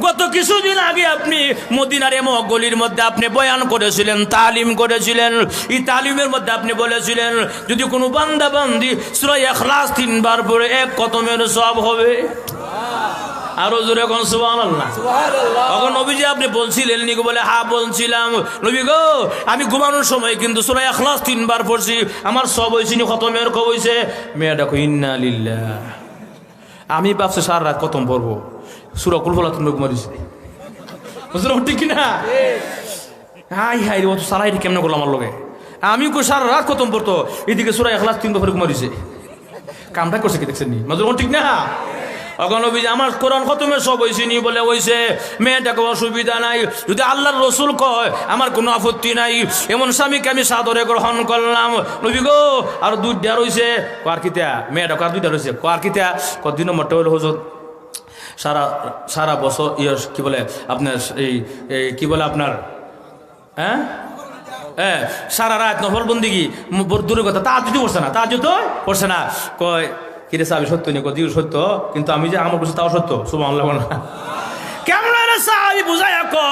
গত কিছুদিন আগে আপনি মদিনার এমক গলির মধ্যে আপনি বয়ান করেছিলেন, তালিম করেছিলেন। এই তালিমের মধ্যে আপনি বলেছিলেন যদি কোনো বান্দা বান্দি সূরা ইখলাস 3 বার পড়ে 1 খতমের সওয়াব হবে। আরো জোরে কোন সুবহানাল্লাহ। তখন নবীজি আপনি বলছিলেন নি? বলে হ্যাঁ বলছিলাম। নবী গো, আমি ঘুমানোর সময় কিন্তু সূরা ইখলাস 3 বার পড়ছি, আমার সব হইছে নি খতমের কব হইছে? মেয়েটা কই ইন্না লিল্লাহ। আমি ভাবছি সারা রাত খতম পড়বো, সূরা কুল ফালাক তুমি ঘুমাইছে। বুঝলো ঠিক কি না? হাই হাই রে, ও তো সারাই কেমনে করলাম আমার লগে। আমি কই সারা রাত খতম পড়তো, এদিকে সূরা ইখলাস 3 বার পড়ে ঘুমাইছে। কামটা করছে কি দেখছেন নি? বুঝলো ঠিক না? অগণবিজ আমার কোরআন খতমের সব হয়েছে নি? বলে হয়েছে। মেয়েটাকে অসুবিধা নাই, যদি আল্লাহর রসুল কয় আমার কোনো আপত্তি নাই। এমন স্বামীকে আমি সাদরে গ্রহণ করলাম। নবী গো, আর 2টা রয়েছে। কার কিতা? মেয়েটা কার 2টা রয়েছে। কার কিতা? কদিন মোটা হলো হুজুর সারা বছর কি বলে আপনার এই কি বলে আপনার হ্যাঁ সারা রাত নফল বন্দিগি দূরের কথা, তা যদি পড়ছে না, তা যদি পড়ছে না। কয় কিরে সাহাবী সত্য নেই? কদিও সত্য, কিন্তু আমি যে আমার বলছি তাও সত্য। সুবহানাল্লাহ না? কেমন সাহাবী বুঝায় কো?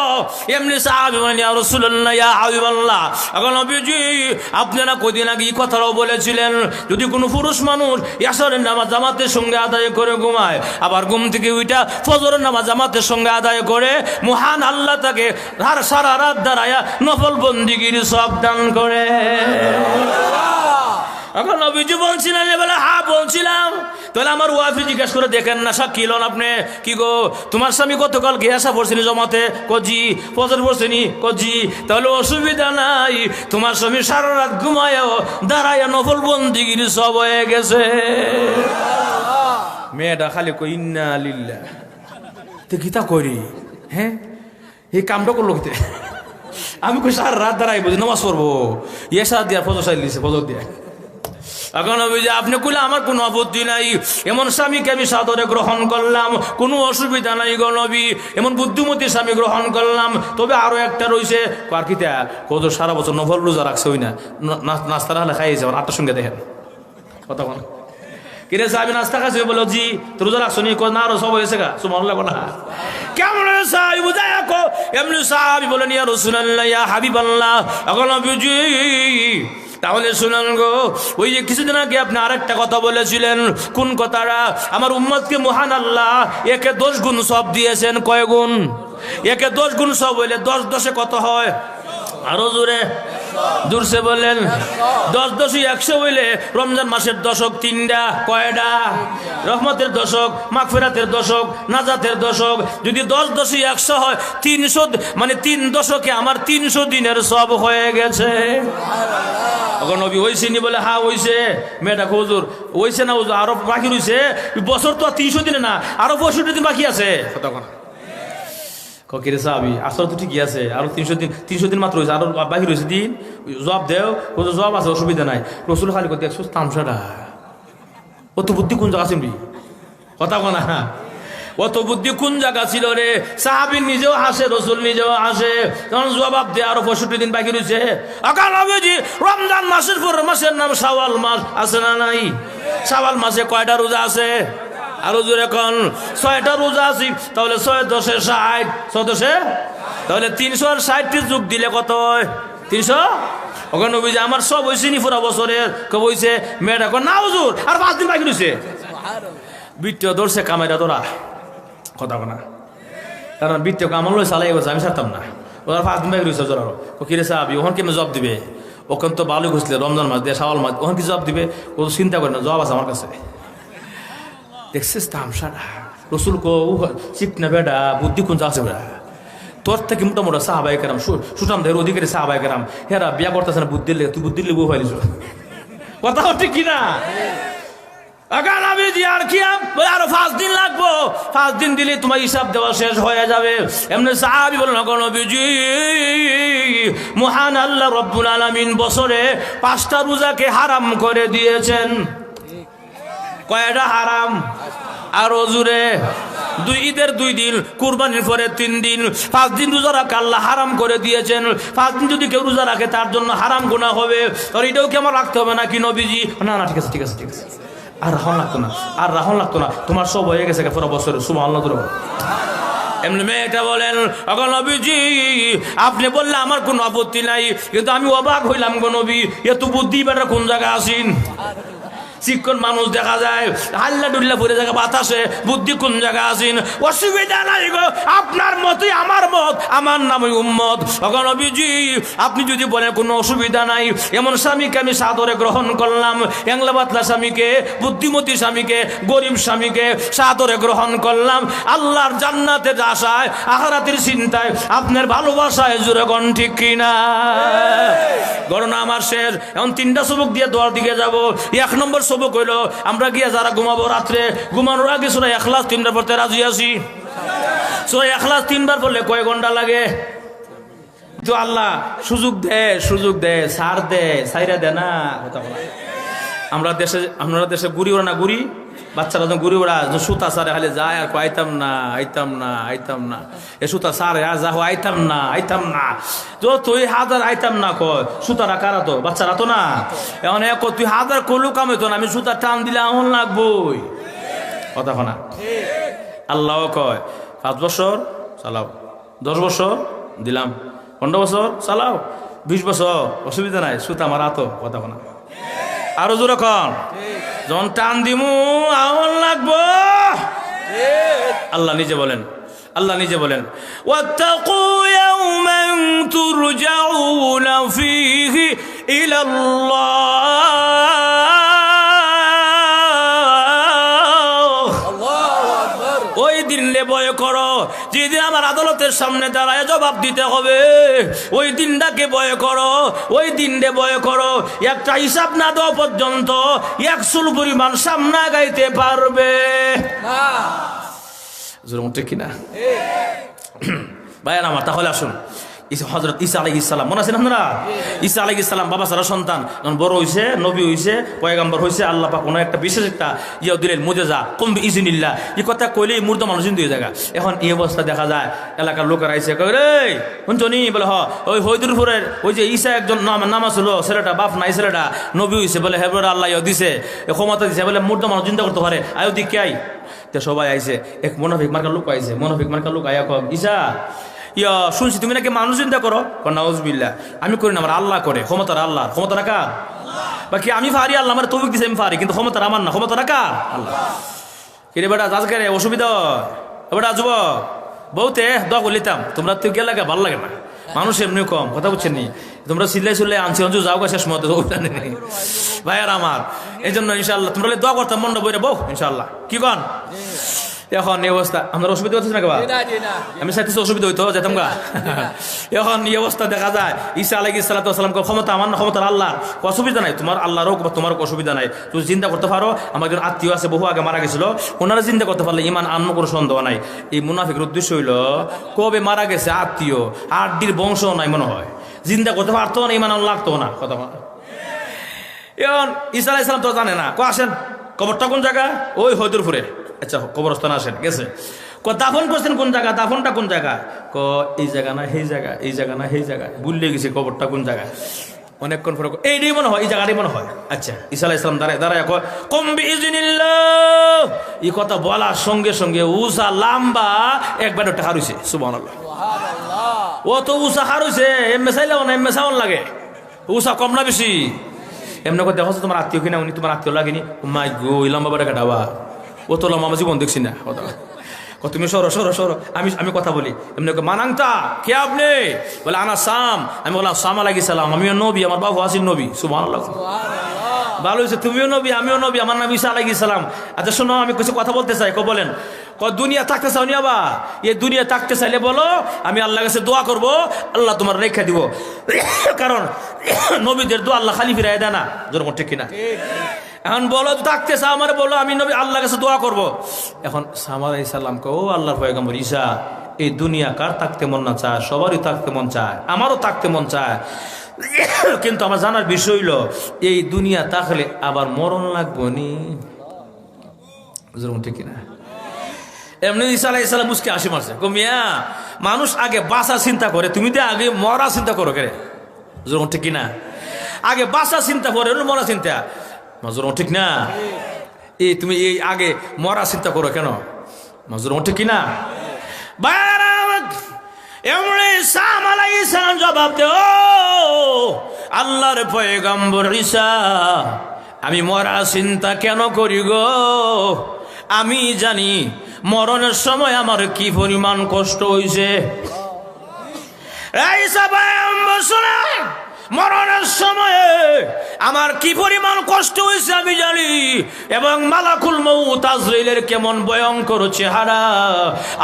এমনি সাহাবী বলেন ইয়া রাসূলুল্লাহ ইয়া হাবিবাল্লাহ, এখন নবীজি আপনারা কদিন আগে এই কথাও বলেছিলেন যদি কোনো পুরুষ মানুষ ইয়াসরের নামাজ জামাতের সঙ্গে আদায় করে ঘুমায়, আবার ঘুম থেকে উইটা ফজরের নামাজ জামাতের সঙ্গে আদায় করে, মহান আল্লাহ তাকে সারা রাত দাঁড়ায়া নফল বন্দিগির সওয়াব দান করে। এখন নবীজি বলছিলেন, বলে হ্যাঁ বলছিলাম। তাহলে আমার ওয়াইফ জিজ্ঞেস করে দেখেন না, সাক্ষী লন আপনি। কি গো, তোমার স্বামী গতকাল গিয়াসা পড়ছিনি জমাতে? কজি। ফজর পড়ছিনি? কজি। তাহলে অসুবিধা নাই, তোমার স্বামী সারা রাত ঘুমায়ও দাঁড়ায় নফল বন্দিগির সব হয়ে গেছে। মেয়েটা খালি কই ইন্না লিল্লাহ। তো গীতা করি হ্যাঁ এই কামটা করলো কিতে? আমি কই সারা রাত দাঁড়াই বুঝি নামাজ পড়বো, ইয়েসা দিয়া ফজর সাইল দিছে, ফজর দিয়া। এখন আপনি কইলে আমার কোনো আপত্তি নাই, এমন স্বামীকে আমি সাদরে গ্রহণ করলাম, কোনো অসুবিধা নাই গো নবী। এমন বুদ্ধিমতী স্বামী গ্রহণ করলাম। তবে আরো একটা রয়েছে। কার কিতা? কত সারা বছর নফল রোজা রাখছে, ওই না নাস্তা হলে খাইয়েছে, 8টার সঙ্গে দেখেন কথা বল। কিরে সাহাবী নাস্তা খাইছে? বলো জি। তো রোজা রাখছো নি? না আরো সব হয়েছে গা। সুবহানাল্লাহ না? কেমন সাহাবী বুঝায় কো? এমনি সাহাবী বলেন ইয়া রাসূলুল্লাহ ইয়া হাবিবাল্লাহ, এখন নবীজি তাহলে শুনুন গো, ওই যে কিছুদিন আগে আপনি আরেকটা কথা বলেছিলেন। কোন কথাটা? আমার উম্মতকে মহান আল্লাহ 1 এ 10 গুণ সওয়াব দিয়েছেন। কয় গুণ? 1 এ 10 গুণ সওয়াব হইলে 10 10 কত হয়? আরো জোরে জোরসে বলেন। 10 10 100 হইলে রমজান মাসের দশক 3টা। কয়টা? রহমতের দশক, মাগফিরাতের দশক, নাজাতের দশক। যদি 10 10 100 হয় 300, মানে 3 দশকে আমার 300 দিনের সব হয়ে গেছে। এখন নবী হইছে নি? বলে হ্যাঁ হইছে। মেয়েটা হুজুর হইছে না হুজুর? আরো বাকি রয়েছে। বছর তো 300 দিনে না, আরো 65 দিন বাকি আছে। তখন কিরে সাহাবী আসলে তো ঠিকই আছে, আরো 300 দিন মাত্র হয়েছে, আরো বাকি রয়েছে দিন। জবাব দেও, জবাব আছে, অসুবিধা নাই। রসুল খালি করতে একশো তামসাটা অত বুদ্ধি কোন জায়গা চিনবি? কথা বলা না, অত বুদ্ধি কোন জায়গা ছিল রে? সাহাবী নিজেও হাসে, রসুল নিজেও হাসে। তখন জবাব দে আরো 65 দিন বাকি রয়েছে। রমজান মাসের পর মাসের নাম শাওয়াল মাস আছে না নাই? শাওয়াল মাসে কয়টা রোজা আছে? আরো জোরে এখন 6টা রোজা আছে। তাহলে 6 10 60, 6 10 তাহলে 360 যোগ দিলে কত হয়? 300। ওখানে নবী যে আমার সব হয়েছে নি পুরা বছরের? কব হয়েছে। মেয়েটা কো না হুজুর আর 5 দিন বাকি রয়েছে। বৃত্তীয় ধরছে কামাইরা তোরা কথা বলা, কারণ বৃত্তীয় কামাল চালাই গেছে, আমি ছাড়তাম না। ওরা 5 দিন বাকি রয়েছে জোরারো। কিরে সাহাবী ওখানে কেমন জবাব দিবে? ওখানে তো ভালো ঘুষলে রমজান মাস দিয়ে শাওয়াল মাস, ওখানে কি জবাব দিবে? ও চিন্তা করে না, জবাব আছে আমার কাছে। দেখছিস তামসাটা? রসুল কো চিকনা বেটা বুদ্ধি কোন আছে বেটা? তোর থেকে মোটামোটা সাহাবায়ে কেরাম, সুঠাম দেহের অধিকারী সাহাবায়ে কেরাম, হেরা বিয়া করতেছে না বুদ্ধি লেগে। তুই বুদ্ধি লেগে বউ ফাইলিস, কথা ঠিক কিনা? আর কি আরো 5 দিন লাগবো, 5 দিন দিলে তোমার হিসাব দেওয়া শেষ হয়ে যাবে। এমনি সাহাবী বলেন নবীজি মহান আল্লাহ রব্বুল আলামিন বছরে 5টা রোজাকে হারাম করে দিয়েছেন। কয়টা হারাম? আরো জোরে। 2 ঈদের 2 দিন, কুরবানির পরে 3 দিন, 5 দিন রোজা রাখা আল্লাহ হারাম করে দিয়েছেন। 5 দিন যদি কেউ রোজা রাখে তার জন্য হারাম গুনাহ হবে। আর এটাও কি আমার রাখতে হবে নাকি নবীজি? না না ঠিক আছে ঠিক আছে ঠিক আছে, আর রাহন লাগতো না, আর রাহন লাগতো না, তোমার সব হয়ে গেছে পুরো বছরে। সুবহানাল্লাহ। এমনি মেয়েটা বলেন, ওগো নবীজি আপনি বললে আমার কোনো আপত্তি নাই, কিন্তু আমি অবাক হইলাম গো নবী, এত বুদ্ধি বেটা কোন জায়গায় আসিন? চিকন মানুষ দেখা যায়, হাল্লা ডুল্লা পরে জায়গা বাতাসে, বুদ্ধি কোন জায়গা আসিন? অসুবিধা নাই গো, আপনার মতই আমার মত, আমার নামই উম্মত। ওগো নবীজি আপনি যদি বলেন কোনো অসুবিধা নাই, এমন স্বামীকে আমি সাদরে গ্রহণ করলাম, এংলা বাতলা স্বামীকে, বুদ্ধিমতী স্বামীকে, গরিব স্বামীকে সাদরে গ্রহণ করলাম, আল্লাহর জান্নাতের আশায়, আখিরাতের চিন্তায়, আপনার ভালোবাসায়, জোরে কোন ঠিক কিনা? গণনা আমার শেষ, এখন 3টা সবক দিয়ে দোয়ার দিকে যাব। 1 নম্বর সবক হইল, আমরা গিয়া যারা ঘুমাবো রাত্রে, ঘুমানোর আগে সূরা ইখলাস 3বার পড়তে রাজি আছি। সূরা ইখলাস 3বার পড়লে কয় ঘন্টা লাগে? তো আল্লাহ সুযোগ দেয়, সার দেয়, সাইরা দেয় না। আমরা দেশে গুড়ি ওরা না, গুড়ি বাচ্চারা যখন গুড়ি ওরা সুতা সারে খালি যায় আর আইতাম না এ সুতা সারে যা আইতাম না তো তুই হাজার আইতাম না কয়, সুতারা কারা তো বাচ্চারা তো না। এখন তুই হাজার কলু কামে তো না, আমি সুতা টান দিলে আমল লাগবই, কথা না। আল্লাহ কয় 5 বছর চালাও, 10 বছর দিলাম, 15 বছর চালাও, 20 বছর অসুবিধা নাই, সুতা মারা তো, কথা না। আরো জোরে কন, যখন টান দিমু আমল লাগবো। আল্লাহ নিজে বলেন ওয়াত্তাকু ইয়াওমান তুরজাউনা ফীহি ইলাল্লাহ। ওই দিনলে ভয় করো, যেদিন আমার আদালতের সামনে দাঁড়ায় জবাব দিতে হবে, ওই দিনটাকে ভয় করো, ওই দিনটা ভয় করো। একটা হিসাব না দেওয়া পর্যন্ত 100 পরিমাণ সামনে গাইতে পারবে ঠিক কিনা ভাইয়ার আমার? তাহলে আসুন, হযরত ঈসা আলাইহিস সালাম মনে আছেন আপনারা? ঈসা আলাইহিস সালাম বাবা সারা সন্তান, যখন বড় হইছে, নবী হইছে, পয়গম্বর হইছে, আল্লাহ পাক কোনো একটা বিশেষ একটা দিলেন, মুজিজা, কুম বিইজনিল্লাহ। এই কথা কইলেই মুর্দা মানুষ জিন্দু হয়ে যায়। এখন এই অবস্থা দেখা যায়, এলাকার লোকের আইছে, কই রে শুনছনি? বলে ওই হয়দুরপুরের ওই যে ঈসা একজন নামাজ হলো, ছেলেটা বাপ নাই, ছেলেটা নবী হইছে, বলে হে বলে আল্লাহ দিছে, ক্ষমতা দিছে, বলে মুর্দা মানুষ চিন্তা করতে পারে, আয়ো দিকে আই। তো সবাই আইছে, এক মুনাফিক মার্কা লোক আইছে, আয়া কয়, ঈসা শুনছি তুমি নাকি মানুষ চিন্তা করো। নাউজুবিল্লাহ, আমি করি না, আমার আল্লাহ করে। ক্ষমতার আল্লাহ, ক্ষমতা রাখা বাকি আমি ফারি, আল্লাহ আমার তৌফিক দিছে, আমি ফারি, কিন্তু ক্ষমতার আমার না, ক্ষমতা রাখা আল্লাহ। কিরে বেটা আজকে অসুবিধা বেটা যুবক বউতে দোয়া করলিতাম, তোমরা তো গেলে ভাল লাগে না, মানুষ এমনি কম, কথা বুঝছেন নি? তোমরা সিল্লাই আনছি যাও গা শেষ মতো ভাইয়ার আমার। এই জন্য ইনশাল্লাহ তোমরা দোয়া করতাম, মনটা বইরে বউ ইনশাল্লাহ। কি কন এখন এই অবস্থা আপনার অসুবিধা হচ্ছে না? আমি চাইতেছি অসুবিধা হইতো যেতাম গা। এখন এই অবস্থা দেখা যায়, ঈসা আলাইহিস সালাম ক্ষমতা আমার না, ক্ষমতার আল্লাহ, অসুবিধা নাই, তোমার আল্লাহর হোক বা তোমার অসুবিধা নাই, তুমি চিন্তা করতে পারো। আমার একজন আত্মীয় আছে, বহু আগে মারা গেছিল, ওনারা চিন্তা করতে পারলে ইমান আন্ন কোনো সন্দেহ নাই। এই মুনাফিকের উদ্দেশ্য হইল, কবে মারা গেছে আত্মীয়, আড্ডির বংশ নাই মনে হয়, চিন্তা করতে পারতো না, ইমান লাগতো না, কথা। এখন ঈসা আলাইহিস সালাম তো জানে না, আসেন কবরটা কোন জায়গা? ওই হয়দুরপুরে। আচ্ছা কবরস্থানে আসেন, গেছে। দাফন করছেন কোন জায়গা? দাফনটা কোন জায়গা? এই জায়গা না সেই জায়গা, এই জায়গা না সেই জায়গায়, ভুলে গেছে কবরটা কোন জায়গায়। অনেকক্ষণ পরে এইটাই মনে হয়, এই জায়গাটাই মনে হয়। আচ্ছা ঈসা আলাইহিস সালাম দাঁড়ায় কুম বিইজনিল্লাহ, এই কথা বলার সঙ্গে সঙ্গে উষা লাম্বা একবার ওটা হারুছে, সুবহানাল্লাহ। ও তো উষা হারুছে, এমএ চাইলেও না, এমএ চাওয়ার লাগে, উষা কম না বেশি? এমনি করে দেখো তোমার আত্মীয় কিনা, উনি তোমার আত্মীয় লাগেনি, মাই গো লম্বা বাটা কাটাবা, ও তো লম্বা আমার জীবন দেখছি না। তুমি সরো, আমি কথা বলি। এমনি মানাংতা কে আপনি? বলে আনা সাম। আমি বললাম সাম আলাইহিস সালাম, আমিও নবী, আমার বাবু আসিন নবী, সুবহানাল্লাহ। ভালো হয়েছে, তুমিও নবী, আমিও নবী, আমার নাম ঈসা আলাইহিস সালাম। আচ্ছা শোনো, আমি কিছু কথা বলতে চাই। বলেন। দুনিয়া থাকতে চাও নি? আবার এই দুনিয়া থাকতে চাইলে বলো, আমি আল্লাহর কাছে দোয়া করবো, আল্লাহ তোমার রেখে দিব। কারণ নবীদের দোয়া আল্লাহ খালি ফিরাই দেয় না, যেরকম ঠিক কিনা? এখন বলো থাকতে চাও, আমার বলো, আমি নবী আল্লাহর কাছে দোয়া করবো। এখন সামা আলাইহিস সালাম ও আল্লাহর পয়গম্বর ঈসা, এই দুনিয়া কার থাকতে মন না চায়? সবারই থাকতে মন চায়, আমারও থাকতে মন চায়, কিন্তু আমার জানার বিষয় হইল, এই দুনিয়া থাকলে আবার মরণ লাগবো নি, ঠিক কিনা? এমনি ঈসা আলাইহিস সালাম মুসকে হাসি মারছে, মিয়া মানুষ আগে বাঁচা চিন্তা করে, তুমি তো আগে মরা চিন্তা করো কে? ঠিক কিনা? আগে বাঁচা চিন্তা করে, মরা চিন্তা, ঠিক না? তুমি এই আগে মরা চিন্তা করো কেন? ঠিক কিনা? এমনি সাম আলাইহিস সালাম জবাব দে, ও আল্লাহর পয়গম্বর ঈসা, আমি মরা চিন্তা কেন করি গো? আমি জানি মরণের সময় আমার কি পরিমাণ কষ্ট হইছে। ঈসা পয়গম্বর শুনে, মরণের সময়ে আমার কি পরিমাণ কষ্ট হয়েছে আমি জানি, এবং মালাকুল মউত আজরাইলের কেমন ভয়ঙ্কর চেহারা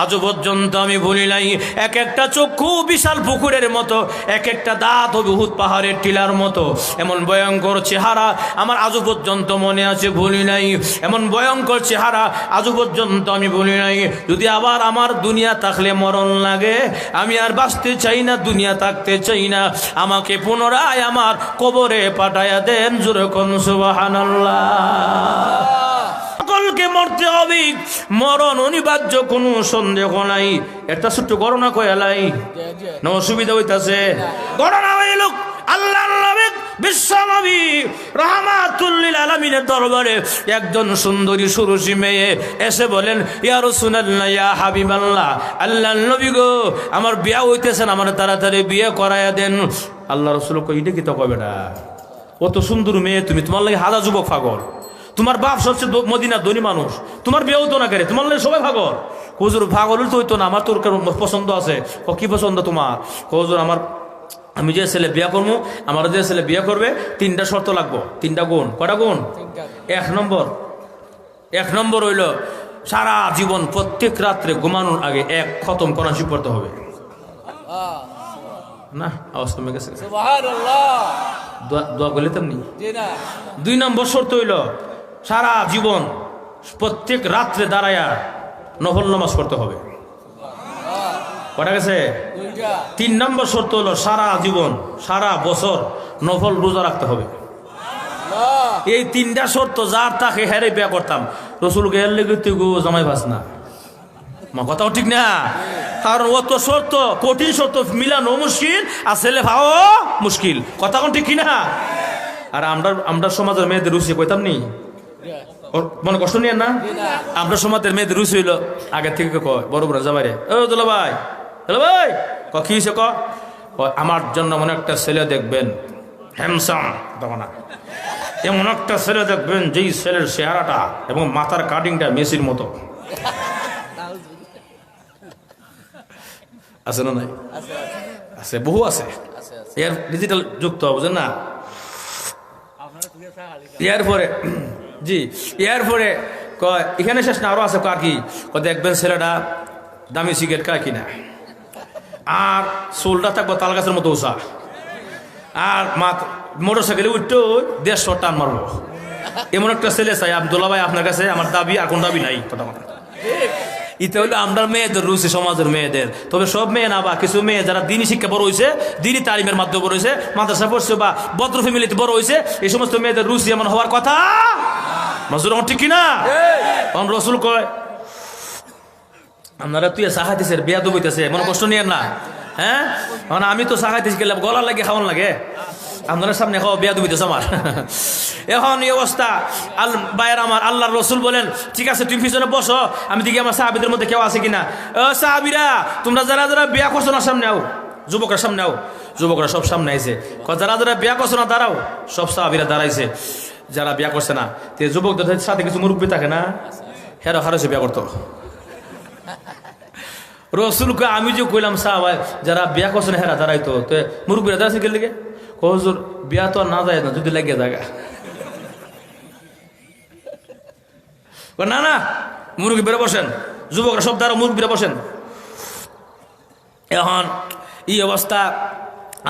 আজ পর্যন্ত আমি ভুলি নাই। এক একটা চক্ষু বিশাল পুকুরের মতো, এক একটা দাঁত অভিভূত পাহাড়ের টিলার মতো, এমন ভয়ঙ্কর চেহারা আমার আজ পর্যন্ত মনে আছে, ভুলি নাই। এমন ভয়ঙ্কর চেহারা আজ পর্যন্ত আমি ভুলি নাই। যদি আবার আমার দুনিয়া থাকলে মরণ লাগে, আমি আর বাঁচতে চাই না, দুনিয়া থাকতে চাই না, আমাকে পুনরায় আমার কবরে পাঠায়া দেন। জোরে কোন সুবহানাল্লাহ। সকলকে মরতে হবে, মরণ অনিবার্য, কোনো সন্দেহ নাই। একটা ছোট্ট ঘটনা কয়ালাই, না অসুবিধা হইতাছে? ঘটনা হইল আল্লাহর নবী বিশ্ব নবী রাহমাতুল লিল আলামিনের দরবারে একজন সুন্দরী সুরসী মেয়ে এসে বলেন, ইয়া রাসূলুল্লাহ, ইয়া হাবিবাল্লাহ, আল্লাহর নবী গো, আমার বিয়ে হইতেছে না, আমার তাড়াতাড়ি বিয়ে করায়া দেন। আল্লাহ রাসূল কই, এটা কি তো কবে না, অত সুন্দর মেয়ে তুমি, তোমার লাগে হাজার যুবক পাগল, তোমার বাপ সবচেয়ে মদিনার ধনী মানুষ, তোমার বিয়ে হতো না করে, তোমার লাগে সবাই পাগল। হুজুর পাগল তো হইতো না, আমার তোর পছন্দ আছে। কি পছন্দ তোমার? হুজুর আমার, আমি যে ছেলে বিয়ে করবো, আমার যে ছেলে বিয়ে করবে, 3টা শর্ত লাগবো, 3টা গুণ। কটা গুণ? 1 নম্বর হইল সারা জীবন প্রত্যেক রাত্রে ঘুমানোর আগে 1 খতম কোরআন শরীফ পড়তে হবে। না আওয়াজ কমে গেছে, দোয়া করলে তেমনি। 2 নম্বর শর্ত হইল সারা জীবন প্রত্যেক রাত্রে দাঁড়ায়া নফল নামাজ পড়তে হবে। কটা গেছে? 3 নম্বর শর্ত হলো সারা জীবন, সারা বছর নফল রোজা রাখতে হবে। এই 3টা শর্ত যার তাকে হেরে বিয়া করতাম। রসুলকে এর লেগে তুই গো জামাই পাস না, কথাও ঠিক না। কারণ অত শর্ত, কঠিন শর্ত মিলানো মুশকিল, আর ছেলে ভাও মুশকিল, কথা কোন ঠিক কিনা? আর আমরা সমাজের মেয়েদের রুচি কইতাম নি, মনে কষ্ট নিয়ে না? আমরা সমাজের মেয়েদের রুচি হইলো আগের থেকে কয়, বড় বড় জামাই রে, ও দুলা ভাই, দুলা ভাই, কি হয়েছে? আমার জন্য মনে একটা ছেলে দেখবেন, হ্যামসাম, না এমন একটা ছেলে দেখবেন যেই ছেলের চেহারাটা এবং মাথার কাটিংটা মেসির মতো। আছে না? নাই? আছে, বহু আছে। এর ডিজিটাল যুক্ত, বুঝেন না? এরপরে জি, এরপরে কয় এখানে শেষ না, আরো আছে। কার কি? দেখবেন ছেলেটা দামি সিগারেট খায় কিনা, আর চুলটা থাকবো তাল গাছের মতো উঁচা, আর মোটর সাইকেলে উঠতেও 150 টান মারবো। এমন একটা ছেলে চাই। আব্দুল্লাহ ভাই, আপনার কাছে আমার দাবি আর কোন দাবি নাই, কথা কথা। এটা হলো আমরা মেয়েদের রুচি, সমাজের মেয়েদের। তবে সব মেয়ে না, বা কিছু মেয়ে যারা দিনী শিক্ষা বড় হয়েছে, দিনী তালিমের মাধ্যমে বড় হয়েছে, মাদ্রাসা পড়ছে বা ভদ্র ফ্যামিলিতে বড় হয়েছে, এই সমস্ত মেয়েদের রুচি এমন হওয়ার কথা। মাজুর ঠিক কিনা? রসুল কয়, আপনারা তুই সাহায্যের বিয়া দুবইতেছে, মনে কষ্ট নিয়ে না। হ্যাঁ, মানে আমি তো সাহায্য গেলাম, গলার লাগে খাওয়ান লাগে, আপনার সামনে খাওয়া বিয়া দুবিতেছে আমার। এখন এই অবস্থা, ভাইয়ের আমার, আল্লাহর রসুল বলেন, ঠিক আছে তুমি পিছনে বসো, আমি দেখি আমার সাহাবিদের মধ্যে কেউ আছে কিনা। সাহাবিরা, তোমরা যারা যারা বিয়া করছো না সামনে আও, যুবকরা সামনে আও। যুবকরা সব সামনে আইছে। যারা যারা বিয়া করছো না দাঁড়াও। সব সাহাবিরা দাঁড়াইছে। যারা বিয়া করছে না, তে যুবকদের সাথে কিছু মুরব্বী থাকে না, হেরা হারছে বিয়া করতো। রসুলকে আমি যে কইলাম সাহাবাই যারা বিয়া করছে না হেরা দাঁড়াইতো, তো মুরব্বীরা দাঁড়াইছে গেলে দিকে হুজুর বিয়া তো না যায় না, যদি লাগিয়ে জায়গা না না, মুরব্বী বেরো বসেন, যুবকরা সব দ্বারা মুরব্বীরা বসেন। এখন এই অবস্থা,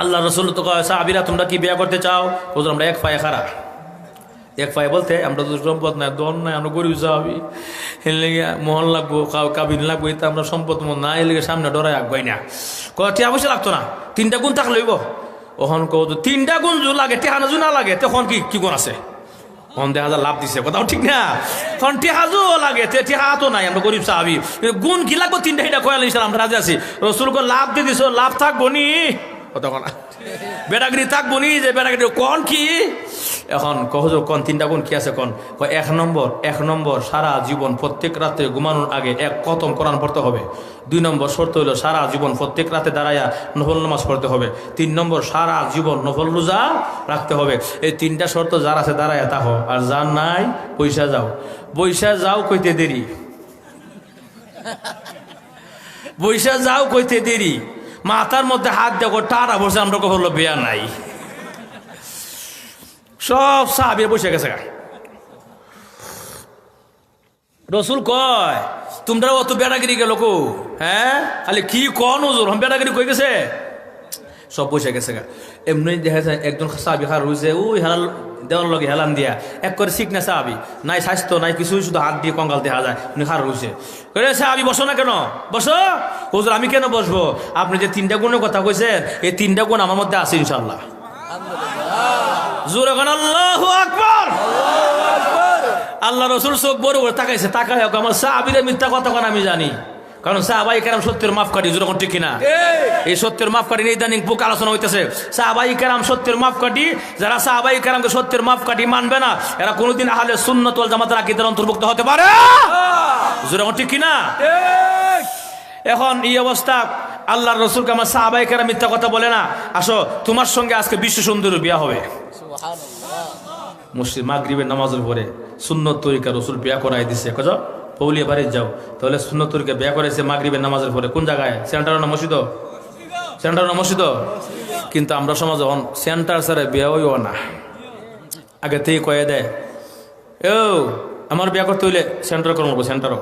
আল্লাহ রসুল তো কয়, সাহাবীরা তোমরা কি বিয়া করতে চাও? হুজুর আমরা 1 পায়ে খাড়া। 1 পায়ে বলতে আমরা তো সম্পদ নাই, দন নাই, আমরা গরিব সাহাবী, এর লেগে মোহন লাগবো, কাবিন লাগবো, এটা আমরা সম্পদ না, এর লেগে সামনে ডরাই আগাই না। কয় টিয়া পয়সা লাগতো না, 3টা গুণ থাকলে হইব। ওখান কো 3টা গুণ যদি লাগে, টেহাজু না লাগে, তখন কি গুণ আছে? তখন 1000 লাভ দিছে, কথাও ঠিক না। তখন টেহাজু লাগে, টেহা তো নাই, আমরা গরিব সাহাবী, গুণ কি লাগবো 3টা, এটা কয়াল ইনশাআল্লাহ আমরা রাজি আছি। রসুল কো লাভ দিয়ে দিছো, লাভ থাকবো নি, তখন বেটাগিরি থাকবো নি যে বেটাগিরি কোন কি এখন কহজোর কোন তিনটা গুণ কি আছে কোন এক নম্বর সারা জীবন প্রত্যেক রাতে ঘুমানোর আগে এক খতম কোরআন পড়তে হবে। 2 নম্বর শর্ত হইল সারা জীবন প্রত্যেক রাতে দাঁড়াইয়া নফল নামাজ পড়তে হবে। 3 নম্বর সারা জীবন নফল রোজা রাখতে হবে। এই 3টা শর্ত যার আছে দাঁড়াইয়া তা হো, আর যার নাই বৈশা যাও কইতে দেরি, বৈশা যাও কইতে দেরি, মাথার মধ্যে হাত দেখো টারা বসে আমরা কখনো বিয়া নাই, সব সাহাবী বসে গেছে। রসুল কয় তোমরা অত বেড়াগিরি গেল কো, হ্যাঁ খালি কি কন হুজুর বেড়াগিরি কই গেছে, সব বসে গেছে গা। এমনি দেখা যায় একজন সাহাবী খার হয়েছে ওই হেলাল দেওয়ার লগে হেলান দিয়া এক করে শিখ না সাহাবী, নাই স্বাস্থ্য নাই কিছুই, শুধু হাত দিয়ে কঙ্কাল দেখা যায়, উনি খার হয়েছে। সাহাবী বসো না কেন, বসো। হুজুর আমি কেন বসবো, আপনি যে 3টা গুণের কথা কইছেন এই 3টা গুণ আমার মধ্যে আছে ইনশাল্লাহ। জোরে কোন আল্লাহু আকবার। আল্লাহ রসুল চোখ বড় করে তাকাইছে, তাকাই হোক আমার সাহাবীরা মিথ্যা কথা কোন আমি জানি, কারণ সাহাবাই কেরাম সত্যের মাপকাঠি, যেরকম ঠিক কিনা এই সত্যের মাপকাঠি নিয়ে ইদানিং বুক আলোচনা হইতেছে। সাহাবাই কেরাম সত্যের মাপকাঠি, যারা সাহাবাই কেরামকে সত্যের মাপকাঠি মানবে না এরা কোনোদিন আহলে সুন্নাত ওয়াল জামাতের আকীদার অন্তর্ভুক্ত হতে পারে, যেরকম ঠিক কিনা। এখন এই অবস্থা আল্লাহর রসুলকে আমার সাহাবাই কেরাম মিথ্যা কথা বলে না, আসো তোমার সঙ্গে আজকে বিশ্ব সুন্দরী বিয়া হবে। মসজিদ মাগরিবের নামাজের পরে সুন্নত তরিকা রসুল বিয়া করাই দিছে, কজ পৌলিয়া বাড়ি যাও, তাহলে সুন্নত তরিকা বিয়া করাইছে মাগরিবের নামাজের পরে। কোন জায়গায়, সেন্টার না মসজিদ, সেন্টার না মসজিদ। কিন্তু আমরা সমাজ সেন্টার ছাড়া বিয়া হইও না, আগে থেকে কয়ে দেয় ও আমার বিয়া করতে হইলে সেন্টার করবো, সেন্টারও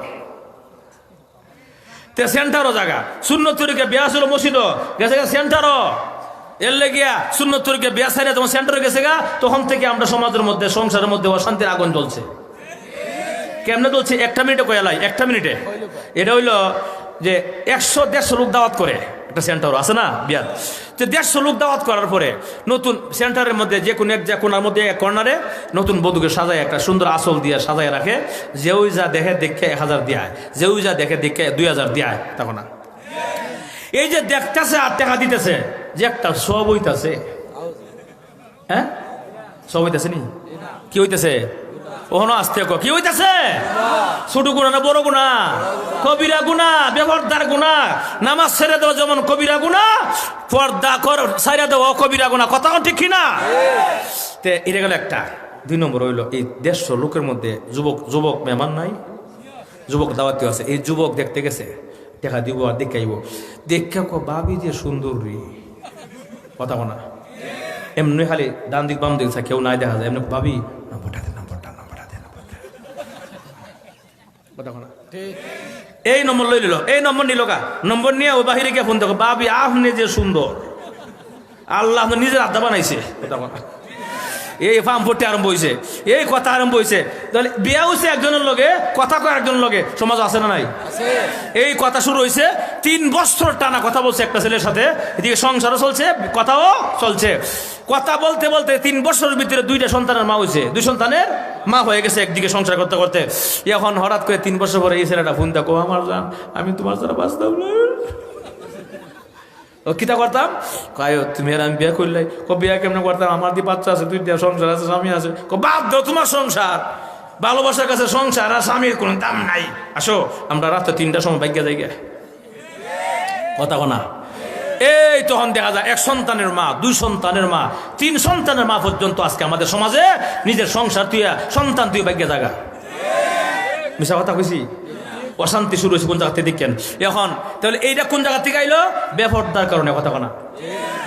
সেন্টারও জায়গা সুন্নত তরিকা বিয়া ছিল মসজিদ গেছে সেন্টারও, এর লেগিয়া সুন্নত তরিকা বিয়া ছাড়া তোমার সেন্টারে গেছে গা। তখন থেকে আমরা সমাজের মধ্যে সংসারের মধ্যে অশান্তির আগুন জ্বলছে। কেমনে চলছে, 1 মিনিটে কয়ালাই, 1 মিনিটে। এটা হইল যে 100-150 লোক দাওয়াত করে একটা সেন্টার আছে না বিয়ার, যে 150 লোক দাওয়াত করার পরে নতুন সেন্টারের মধ্যে যে কোনো এক কোনার মধ্যে এক কর্নারে নতুন বধূকে সাজায় একটা সুন্দর আসল দিয়ে সাজায় রাখে, যে ওই যা দেখে 1000 দেয়, যে ওই যা দেখে 2000 দেয়। তখন না এই যে দেখতেছে আর টাকা দিতেছে, যে একটা সব হইতাছে, হ্যাঁ সব হইতাছে নি, কি হইতেছে ওখানে আসতে কি হইতেছে, ছোট গুণা না বড় গুণা, কবিরা গুণা, বেপরদার গুণা, নামাজ ছেড়ে দেওয়া যেমন কবিরা গুণা, পর্দা ছেড়ে দেওয়া কবিরা গুণা, কথা ঠিক কিনা। এটা গেল একটা। 2 নম্বর হইলো এই 150 লোকের মধ্যে যুবক মেহমান নাই, যুবক দাওয়াতি আছে, এই যুবক দেখতে গেছে, দেখা দিব আর দেখাইব, দেখা ভাবি যে সুন্দর রে, কথা না এমনি খালি ডান দিক বাম দিক কেউ নাই দেখা যায়, এমনি ভাবি নম্বরটা দে, নম্বরটা দে, কথা না। এই নম্বর লই নিল, এই নম্বর নিল কা, নম্বর নিয়ে ও বাহিরে গিয়ে ফোন দেখো, ভাবি আপনি যে সুন্দর, আল্লাহ নিজের আড্ডা বানাইছে, কথা না। এই ফার্ম পড়তে আরম্ভ হয়েছে, এই কথা আরম্ভ হয়েছে, তাহলে বিয়া হয়েছে একজনের লগে, কথা কয় একজনের লগে, সমাজ আছে না নাই, এই কথা শুরু হয়েছে। 3 বছর টানা কথা বলছে একটা ছেলের সাথে, এদিকে সংসারও চলছে, কথাও চলছে। কথা বলতে বলতে 3 বছরের ভিতরে 2টা সন্তানের মা হয়েছে, 2 সন্তানের মা হয়ে গেছে একদিকে সংসার করতে করতে। এখন হঠাৎ করে 3 বছর পরে এই ছেলেটা ফোন দেখো, আমার জান আমি তোমার ছাড়া বাঁচতাম না, কিতা করতাম, তুমি আর আমি বিয়ে করলে, বিয়া কেমন করতাম, আমার দিয়ে বাচ্চা আছে, 2টা সংসার আছে, স্বামী আছে, বাদ দাও তোমার সংসার, ভালোবাসার কাছে সংসার আর স্বামীর কোনো দাম নাই, আসো আমরা রাত্রে 3টার সময় ভাগ্যা যাই, কথা না। এই তখন দেখা যায় 1 সন্তানের মা, 2 সন্তানের মা, 3 সন্তানের মা পর্যন্ত আজকে আমাদের সমাজে নিজের সংসার তুইয়া সন্তান তুই ভাগ্যা জায়গা, মিশা কথা কইছি। অশান্তি শুরু হয়েছে কোন জায়গা থেকে দেখেন। এখন তাহলে এইটা কোন জায়গা থেকে আইলো, বেপরদার কারণে, কথা না।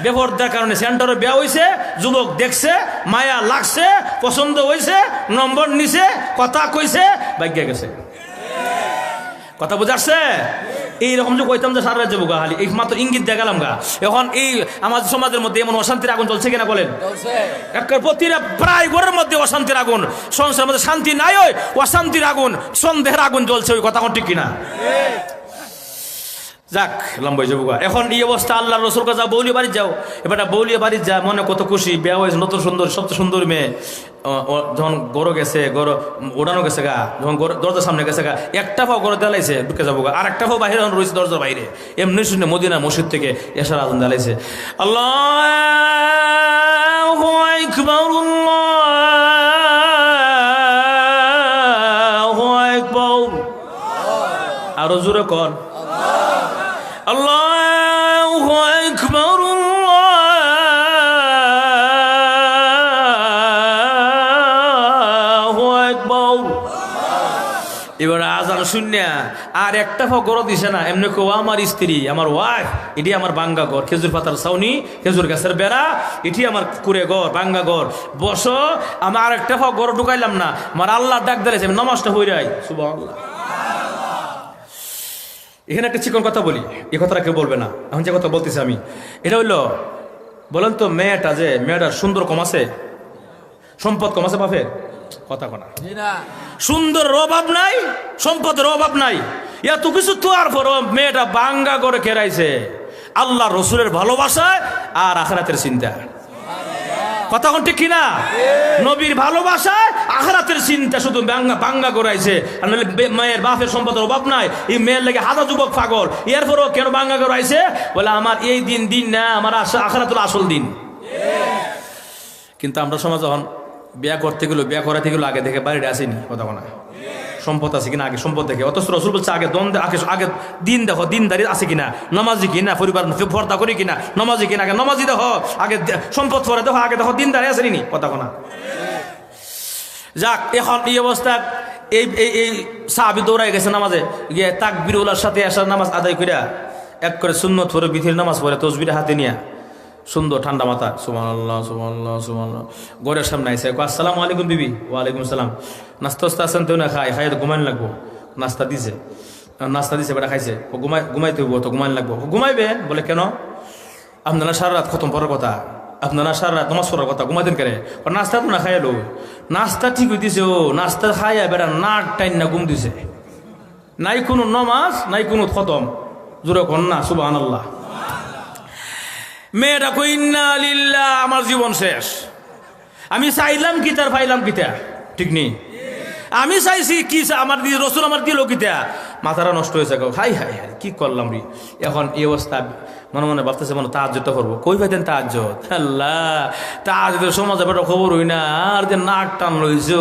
বেপরদার কারণে সেন্টারে বিয়া হয়েছে, যুবক দেখছে, মায়া লাগছে, পছন্দ হয়েছে, নম্বর নিছে, কথা কইছে, ভাগ্যা গেছে, কথা বুঝাচ্ছে। এইরকম যে কইতাম যে সারা রাজ্য বোকা খালি এই মাত্র ইঙ্গিত দেখালাম গা। এখন এই আমাদের সমাজের মধ্যে এমন অশান্তির আগুন চলছে কিনা বলেন, প্রতিটা প্রায় ঘরের মধ্যে অশান্তির আগুন, সংসারের মধ্যে শান্তি নাই, ওই অশান্তির আগুন, সন্দেহের আগুন জ্বলছে, ওই কথা ঠিক কিনা। যাক লম্বা যাবো। এখন এই অবস্থা আল্লাহ রসুল কাছে বৌলিয়া বাড়ি যাও, এবার বৌলিয়া বাড়ি যা মনে কত খুশি, বিয়া হয়েছে নতুন সুন্দর সবচেয়ে সুন্দর মেয়ে। যখন গরো গেছে, গরো ওড়ানো গেছে গা, যখন দরজার সামনে গেছে গা, একটা ফাও গরো দেলাইছে ঢুকে যাবো গা, আর একটা ফাও বাইরে রয়েছে দরজার বাইরে। এমনি শুনে মদিনা মসজিদ থেকে এসার আজান দেলাইছে, আল্লাহু আকবার আল্লাহু আকবার। আরো জোরে কর আল্লাহু আকবার আল্লাহু আকবার। এবার আজান শুনিয়া আর একটা ফাও গরো দিছে না, এমনি কেউ আমার স্ত্রী আমার ওয়াইফ, এটি আমার বাঙ্গা ঘর, খেজুর পাতার ছাউনি, খেজুর গাছের বেড়া, এটি আমার কুড়ে ঘর, বাঙ্গা ঘর, বসো। আমি আর একটা ফাও গরো ঢুকাইলাম না, আমার আল্লাহ ডাক দিয়েছে, আমি নামাজটা হয়ে যাই। সুবহানাল্লাহ। এখানে একটা চিকন কথা বলি, এই কথাটা কেউ বলবে না, এখন যে কথা বলতেছি আমি, এটা হইল বলেন তো মেয়েটা যে মেয়েটার সুন্দর কম আছে, সম্পদ কম আছে বাপের কথা কোনা, সুন্দরের অভাব নাই, সম্পদের অভাব নাই, এত কিছু তো আর পর মেয়েটা বাঙ্গা করে কেরাইছে আল্লাহ রসুলের ভালোবাসায় আর আখিরাতের চিন্তা। কথা কোন ঠিক কিনা? নবীর ভালোবাসায় আখিরাতের চিন্তা শুধু বাঙ্গা করাইছে। আর নাহলে মেয়ের বাপের সম্পদের অভাব নাই, এই মেয়ের লেগে হাজার যুবক পাগল, এরপরও কেন বাঙ্গা করাইছে? বলে আমার এই দিন দিন না, আমার আখিরাতুল আসল দিন। কিন্তু আমরা সমাজ যখন বিয়া করতে গেলো, বিয়া করাতে গেলো, আগে দেখে বাড়িটা আসেনি, কথা কোনা সম্পদ আছে কিনা, আগে সম্পদ দেখে। অথচ রসুল বলছে আগে আগে দিন দেখো, দিনদারি আছে কিনা, নামাজি কিনা, পরিবার পর্দা করি কিনা, নামাজি কিনা, আগে নামাজি দেখো, আগে সম্পদ পরে দেখো, আগে দেখো দিনদারি আছে নি, কথা কোনা। যাক, এখন এই অবস্থা এই এই সাহাবী দৌড়াই গেছে নামাজে গিয়ে, তাকবীরুল্লাহর সাথে আসার নামাজ আদায় করিয়া এক করে সুন্নত পরে বিথির নামাজ পড়ে তসবির হাতে নিয়া সুন্দর ঠান্ডা মাথা, সুবহানাল্লাহ সুবহানাল্লাহ সুবহানাল্লাহ, ঘরের সামনে আইসে, আসসালামু আলাইকুম বিবি। ওয়ালাইকুম সালাম। নাস্তা টাস্তা আছেন তো না? খাই তো ঘুমাইন লাগবো। নাস্তা দিছে বেটা খাইছে, ও ঘুমাইতে হইব, তো ঘুমাইন লাগবো। ঘুমাইবেন? বলে কেন? আপনারা সারা রাত খতম পড়ার কথা, আপনারা সারা রাত নমাজ পড়ার কথা, ঘুমাইতেন কেন? নাস্তা তো না খাইলো, নাস্তা ঠিক হইতেছে, ও নাস্তা খাইয়া বেটা নাট টাইন না ঘুম দিছে, নাই কোনো নমাজ নাই কোনো খতম। জোরে কন না সুবহানাল্লাহ। মেয়েটা কই ইন্না লিল্লাহ, আমার জীবন শেষ, আমি চাইলাম কি তার পাইলাম কিতা, ঠিক নেই? আমি চাইছি কি, আমার রসুল আমার দিল কিতা, মাথাটা নষ্ট হয়েছে। হাই হাই হাই কি করলাম রে। এখন এই অবস্থা মনে মনে ভাবতেছে, মনে তাহাজ্জুদটা করবো। কই পাইতেন তাহাজ্জুদ? আল্লাহ, তাহাজ্জুদের সমাজে বেটা খবর হই না, আর যে নাক টান রয়েছে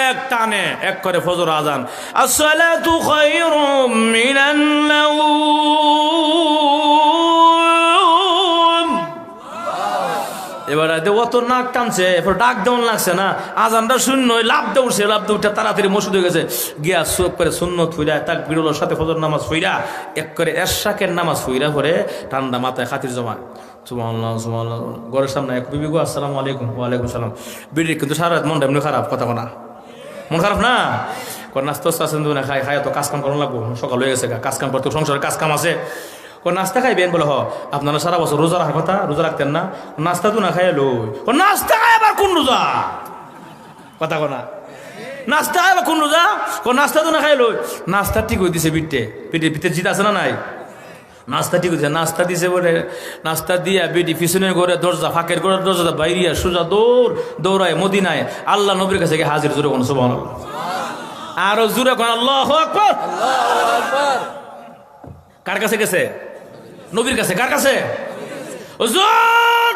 এক টানে এক করে ফজর আজান, আসসালাতু খায়রুম মিনান নাওম। এবার অত নাক টানছে, এরপর ডাক দেওয়ান লাগছে না, আজানটা শূন্য, লাভ দৌড়ছে, লাভ দৌড়টা তাড়াতাড়ি মসজিদে গেছে, গিয়া চোখ করে সুন্নত ফুইরা, তাকবীরুল্লাহর সাথে ফজর নামাজ ফুইরা, এক করে এশাকের নামাজ ফুইরা পরে ঠান্ডা মাথায় খাতির জমা, সুবহানাল্লাহ সুবহানাল্লাহ। ঘরের সামনে এক বিবি গো, আসসালামু আলাইকুম। ওয়ালাইকুম সালাম। বিড়ি কিন্তু সারা রাত মনটা এমনি খারাপ, কথা কোনা মন খারাপ না, নাস্তা আসেন না, খাই খাই তো কাজ কাম করানো লাগবো, সকাল হয়ে গেছে, কাজ কাম করতে সংসারে কাজ কাম আছে। নাস্তা খাইবেন? বলে হ, আপনারা সারা বছর রোজা রাখার কথা, রোজা রাখতেন না, নাস্তা তো না খাই লো। নাস্তা খাই আবার কোন রোজা, কথা কোনা নাস্তা খাই আবার কোন রোজা, নাস্তা তো না খাই লো। নাস্তা ঠিক হয়ে দিছে, পিঠে জিত আছে না নাই, নাস্তা ঠিক হয়েছে, নাস্তা দিছে বলে, নাস্তা দিয়া বেটি পিছনের ঘরে দরজা, ফাঁকের ঘরের দরজা বাইরিয়া সোজা দৌড়ায় মদিনায় আল্লাহ নবীর কাছে গিয়ে হাজির। জোরে কোন সুবহানাল্লাহ, আরো জোরে কোন আল্লাহু আকবার। কার কাছে গেছে? নবীর কাছে। কার কাছে? হুজুর,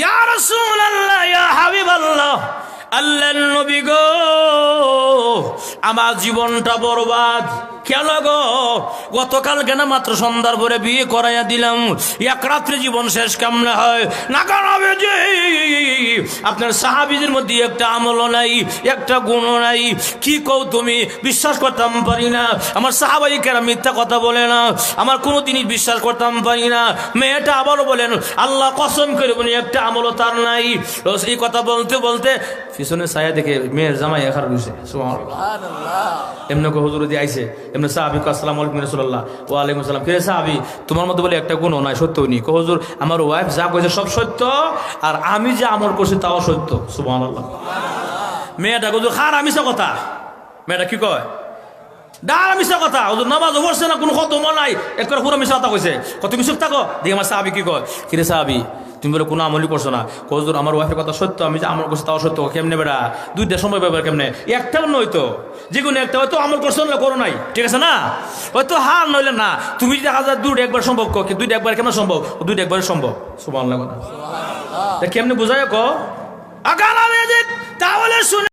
ইয়া রাসূলুল্লাহ, ইয়া হাবিবাল্লাহ, আল্লাহর নবী গো, আমার জীবনটা বরবাদ। কেন গো? গতকাল কেন মাত্র সন্ধ্যার পরে বিয়ে করাইয়া দিলাম, এক রাত্রে জীবন শেষ কেমনে হয়? না কেন যে আপনার সাহাবীদের মধ্যে একটা আমল নাই, একটা গুণ নাই, কি কও তুমি? বিশ্বাস করতাম পারি না, আমার সাহাবাই কেরাম মিথ্যা কথা বলে না, আমার কোনোদিনই বিশ্বাস করতাম পারি না। মেয়েটা আবারও বলেন, আল্লাহ কসম করে বলি একটা আমলও তার নাই। এই কথা বলতে বলতে পিছনে ছায়া দেখে মেয়ের জামাই এখানে রয়েছে, সুবহানাল্লাহ। এমনি হুজুর দিয়ে আইছে, এমনি সাহাবী আসসালামু আলাইকুম রাসূলুল্লাহ। ওয়ালাইকুম সালাম। কে সাহাবী, তোমার মধ্যে বলে একটা গুণ নাই, সত্য নি? হুজুর, আমার ওয়াইফ যা কইছে সব সত্য, আর আমি যে আমল করছি তাও সত্য, সুবহানাল্লাহ। মেয়েটা হুজুর খার আমিছে কথা। মেয়েটা কি কয়? ডাল মিশা কথা হুজুর নামাজ পড়ছে না কোনো খতম নাই একবার পুরো মিশা কথা কইছে তুমি চুপ থাকো দেখি আমার সাহাবি কি কয় কিরে সাহাবি তুমি বলে কোনো আমলই করছো না হুজুর আমার ওয়াইফের কথা সত্য আমি যে আমল করছি তাও সত্য কেমনে বেড়া দুইটা সময় ব্যাপার কেমনে একটাও নয় তো যে কোনো একটা হয়তো আমল করছো না করো নাই ঠিক আছে না হয়তো হার নইলে না তুমি যদি দেখা যায় দুইটা একবার সম্ভব দুইটা একবার কেমন সম্ভব দুইটা একবারে সম্ভব সুবহানাল্লাহ কেমনে বুঝায় কো আগালা তাহলে শুনে